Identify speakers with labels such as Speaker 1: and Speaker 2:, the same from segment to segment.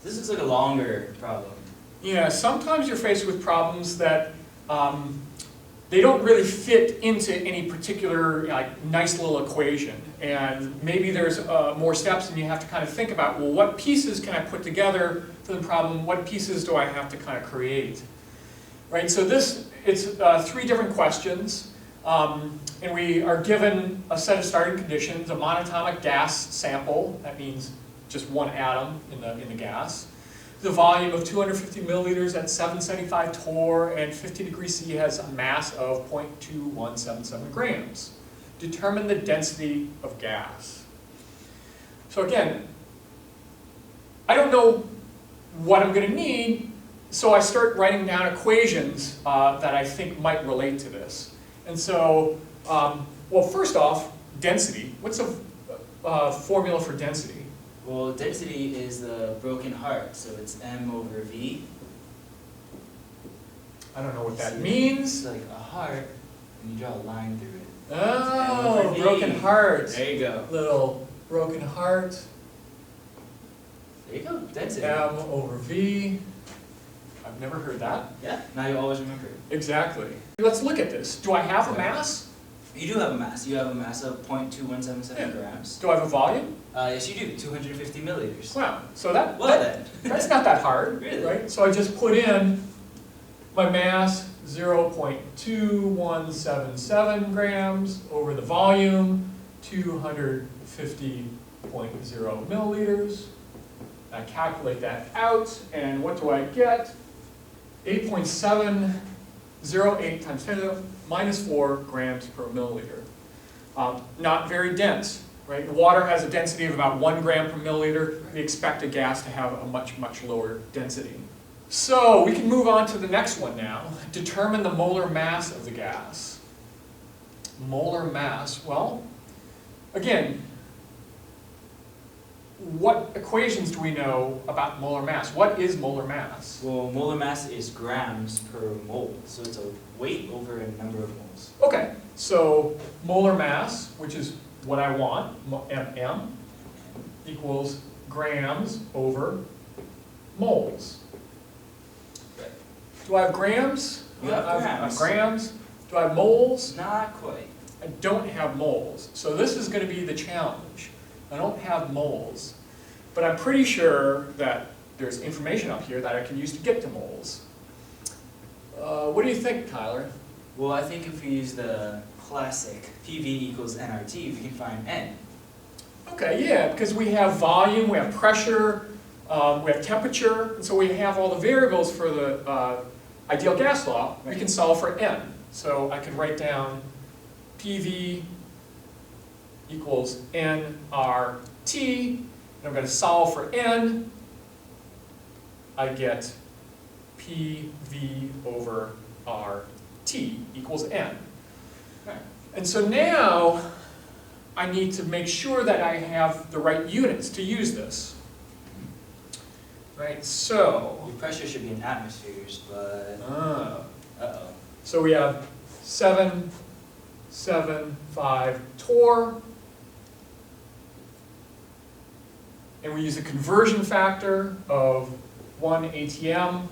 Speaker 1: This looks like a longer problem.
Speaker 2: Yeah, sometimes you're faced with problems that they don't really fit into any particular nice little equation. And maybe there's more steps and you have to kind of think about, well, what pieces can I put together for the problem? What pieces do I have to kind of create? Right, so it's 3 different questions. And we are given a set of starting conditions, a monatomic gas sample, that means just one atom in the gas. The volume of 250 milliliters at 775 torr, and 50 degrees C has a mass of 0.2177 grams. Determine the density of gas. So again, I don't know what I'm going to need, so I start writing down equations that I think might relate to this. And so, well, first off, density. What's a formula for density?
Speaker 1: Well, density is the broken heart, so it's m over v.
Speaker 2: I don't know what that means.
Speaker 1: It's like a heart, and you draw a line through it.
Speaker 2: Oh, broken heart.
Speaker 1: There you go.
Speaker 2: Little broken heart.
Speaker 1: There you go, density.
Speaker 2: M over V. I've never heard that.
Speaker 1: Yeah, now you always remember it.
Speaker 2: Exactly. Let's look at this. Do I have a mass?
Speaker 1: You do have a mass. You have a mass of 0.2177 grams.
Speaker 2: Do I have a volume?
Speaker 1: Yes, you do. 250 milliliters.
Speaker 2: Wow. So that's not that hard,
Speaker 1: Really?
Speaker 2: right? So I just put in my mass, 0.2177 grams over the volume, 250.0 milliliters. I calculate that out, and what do I get? 8.708 times 10 to the minus 4 grams per milliliter. Not very dense, right? Water has a density of about 1 gram per milliliter. We expect a gas to have a much, much lower density. So we can move on to the next one now. Determine the molar mass of the gas. Molar mass, well, again, what equations do we know about molar mass? What is molar mass?
Speaker 1: Well, molar mass is grams per mole, so it's a weight over a number of moles.
Speaker 2: Okay, so molar mass, which is what I want, mm, equals grams over moles.
Speaker 1: Right.
Speaker 2: Do I have grams?
Speaker 1: You have grams.
Speaker 2: I have grams. Do I have moles?
Speaker 1: Not quite.
Speaker 2: I don't have moles. So this is going to be the challenge. I don't have moles, but I'm pretty sure that there's information up here that I can use to get to moles. What do you think, Tyler?
Speaker 1: Well, I think if we use the classic PV equals nRT, we can find N.
Speaker 2: Okay, yeah, because we have volume, we have pressure, we have temperature, and so we have all the variables for the ideal gas law. We can solve for N. So I can write down PV equals nRT, and I'm going to solve for N. I get PV over RT equals N.
Speaker 1: Okay.
Speaker 2: And so now I need to make sure that I have the right units to use this. Right, so
Speaker 1: Your pressure should be in atmospheres, but uh-oh.
Speaker 2: So we have 775 torr, and we use a conversion factor of 1 ATM.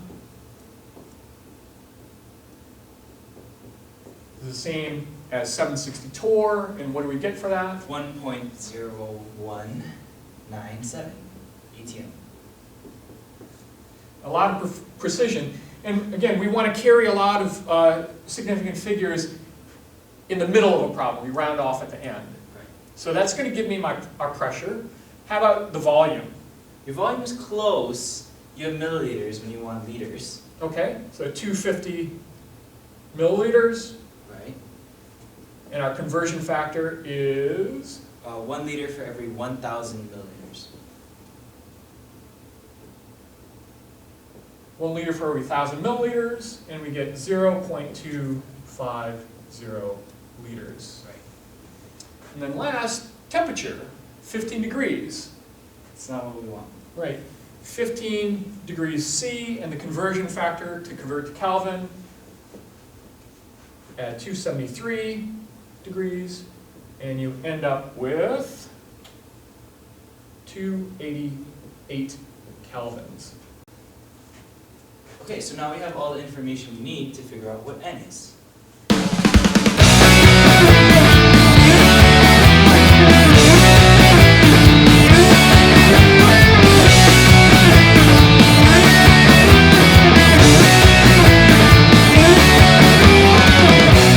Speaker 2: This is the same as 760 torr, and what do we get for that?
Speaker 1: 1.0197 ATM.
Speaker 2: A lot of precision. And again, we want to carry a lot of significant figures in the middle of a problem. We round off at the end.
Speaker 1: Right.
Speaker 2: So that's going to give me our pressure. How about the volume?
Speaker 1: Your volume is close. You have milliliters when you want liters.
Speaker 2: Okay, so 250 milliliters.
Speaker 1: Right.
Speaker 2: And our conversion factor is?
Speaker 1: 1 liter for every 1,000 milliliters.
Speaker 2: 1 liter for every 1,000 milliliters, and we get 0.250 liters.
Speaker 1: Right.
Speaker 2: And then last, temperature, 15 degrees.
Speaker 1: That's not what we want.
Speaker 2: Right, 15 degrees C, and the conversion factor to convert to Kelvin at 273 degrees, and you end up with 288 kelvins.
Speaker 1: Okay, so now we have all the information we need to figure out what N is.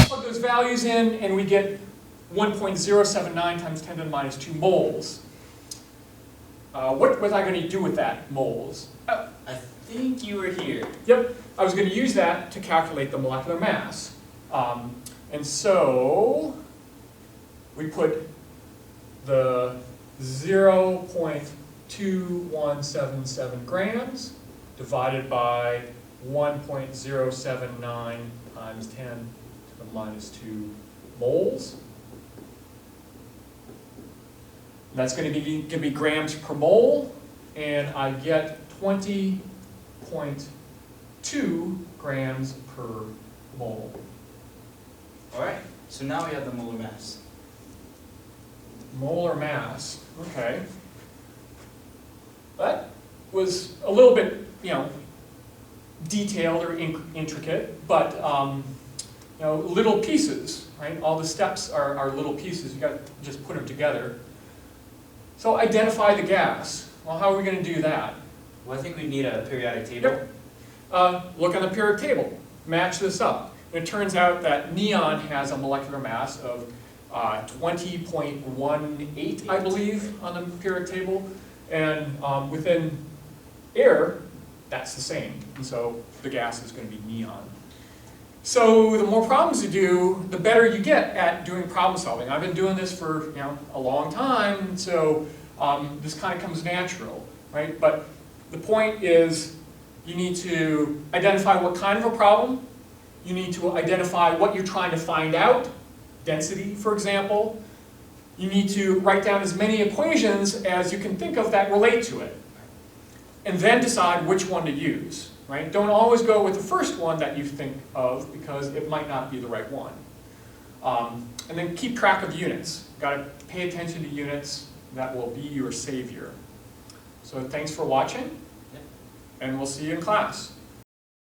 Speaker 2: Plug those values in and we get 1.079 times 10 to the minus 2 moles. What was I going to do with that, moles?
Speaker 1: I think you were here.
Speaker 2: Yep, I was going to use that to calculate the molecular mass. And so we put the 0.2177 grams divided by 1.079 times 10 to the minus 2 moles. And that's going to be grams per mole, and I get 20.2 grams per mole.
Speaker 1: All right, so now we have the molar mass.
Speaker 2: Molar mass, okay. That was a little bit, detailed or intricate, but little pieces, right? All the steps are little pieces. You got to just put them together. So identify the gas. Well, how are we going to do that?
Speaker 1: Well, I think we need a periodic table.
Speaker 2: Yep. Look on the periodic table. Match this up. And it turns out that neon has a molecular mass of 20.18, I believe, on the periodic table. And within air, that's the same. And so the gas is going to be neon. So the more problems you do, the better you get at doing problem solving. I've been doing this for a long time, so this kind of comes natural, right? But the point is you need to identify what kind of a problem. You need to identify what you're trying to find out, density, for example. You need to write down as many equations as you can think of that relate to it. And then decide which one to use. Right? Don't always go with the first one that you think of because it might not be the right one. And then keep track of units. Got to pay attention to units. That will be your savior. So thanks for watching, and we'll see you in class.